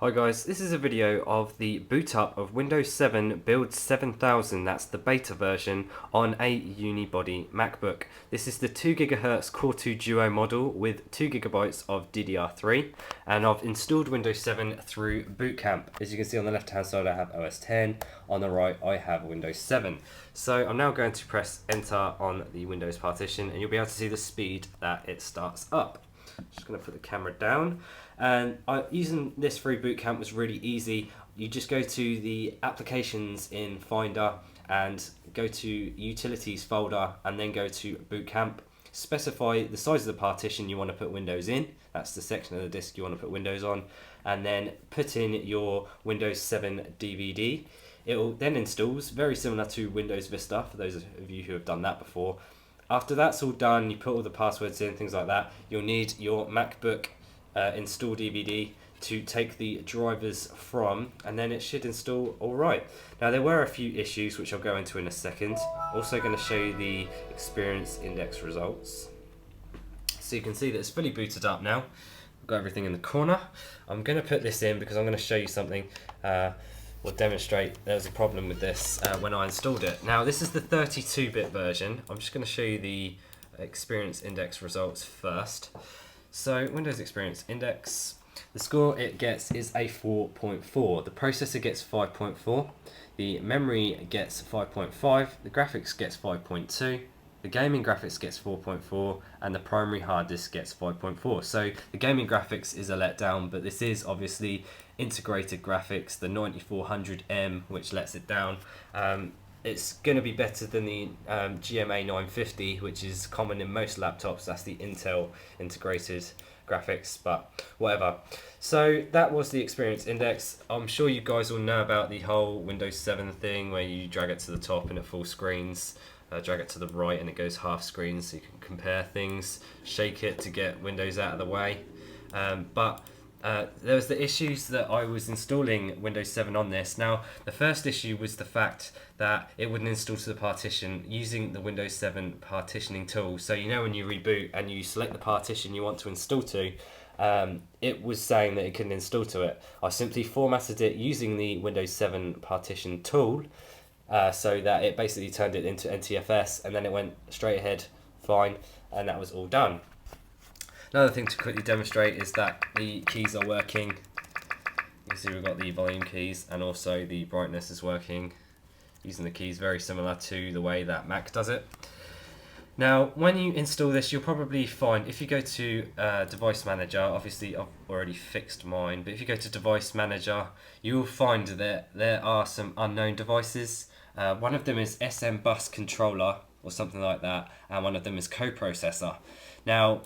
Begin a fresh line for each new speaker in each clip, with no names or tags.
Hi guys, this is a video of the boot up of Windows 7 Build 7000, that's the beta version, on a Unibody MacBook. This is the 2GHz Core 2 Duo model with 2GB of DDR3, and I've installed Windows 7 through Boot Camp. As you can see on the left hand side I have OS 10, on the right I have Windows 7. So I'm now going to press enter on the Windows partition and you'll be able to see the speed that it starts up. Just going to put the camera down, and using this through Boot Camp was really easy. You just go to the applications in Finder and go to utilities folder and then go to Boot Camp. Specify the size of the partition you want to put Windows in, that's the section of the disk you want to put Windows on, and then put in your Windows 7 DVD. It will then installs, very similar to Windows Vista for those of you who have done that before. After that's all done, you put all the passwords in, things like that, you'll need your MacBook install DVD to take the drivers from, and then it should install alright. Now there were a few issues which I'll go into in a second. Also going to show you the experience index results. So you can see that it's fully booted up now. I've got everything in the corner. I'm going to put this in because I'm going to show you something. Will demonstrate there was a problem with this when I installed it. Now this is the 32-bit version. I'm just going to show you the experience index results first. So Windows Experience Index, the score it gets is a 4.4. The processor gets 5.4. The memory gets 5.5. The graphics gets 5.2. The gaming graphics gets 4.4 and the primary hard disk gets 5.4. So the gaming graphics is a letdown, but this is obviously integrated graphics, the 9400M, which lets it down. It's going to be better than the GMA 950, which is common in most laptops. That's the Intel integrated graphics, but whatever. So that was the experience index. I'm sure you guys all know about the whole Windows 7 thing where you drag it to the top and it full screens. Drag it to the right and it goes half screen so you can compare things, shake it to get Windows out of the way. But there was the issues that I was installing Windows 7 on this. Now the first issue was the fact that it wouldn't install to the partition using the Windows 7 partitioning tool. So you know when you reboot and you select the partition you want to install to, it was saying that it couldn't install to it. I simply formatted it using the Windows 7 partition tool, so that it basically turned it into NTFS, and then it went straight ahead fine, and that was all done. Another thing to quickly demonstrate is that the keys are working. You can see we've got the volume keys and also the brightness is working using the keys, very similar to the way that Mac does it. Now when you install this you'll probably find, if you go to Device Manager, obviously I've already fixed mine, but if you go to Device Manager you'll find that there are some unknown devices. One of them is SM Bus Controller or something like that, and one of them is coprocessor. Now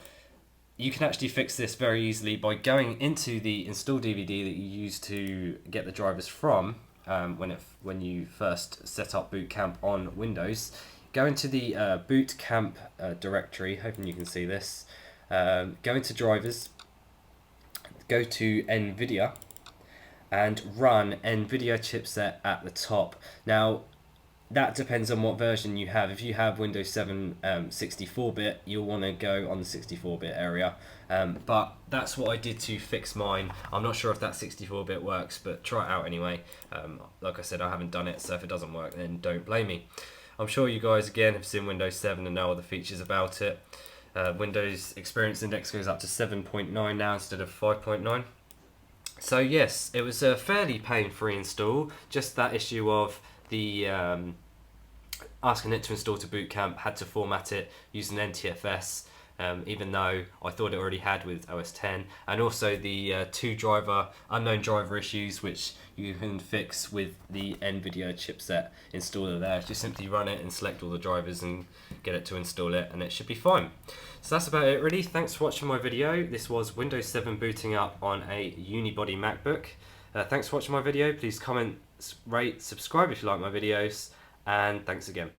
you can actually fix this very easily by going into the install DVD that you use to get the drivers from when you first set up Boot Camp on Windows. Go into the Boot Camp directory, hoping you can see this. Go into drivers, go to NVIDIA and run NVIDIA chipset at the top. Now that depends on what version you have. If you have Windows 7 64-bit, you'll want to go on the 64-bit area. But that's what I did to fix mine. I'm not sure if that 64-bit works, but try it out anyway. Like I said, I haven't done it, so if it doesn't work, then don't blame me. I'm sure you guys, again, have seen Windows 7 and know all the features about it. Windows Experience Index goes up to 7.9 now instead of 5.9. So yes, it was a fairly pain-free install, just that issue of the asking it to install to Boot Camp, had to format it using NTFS, even though I thought it already had with OS 10, and also the unknown driver issues which you can fix with the NVIDIA chipset installer there. Just simply run it and select all the drivers and get it to install it and it should be fine. So that's about it really. Thanks for watching my video. This was Windows 7 booting up on a Unibody MacBook. Thanks for watching my video. Please comment, rate, subscribe if you like my videos, and thanks again.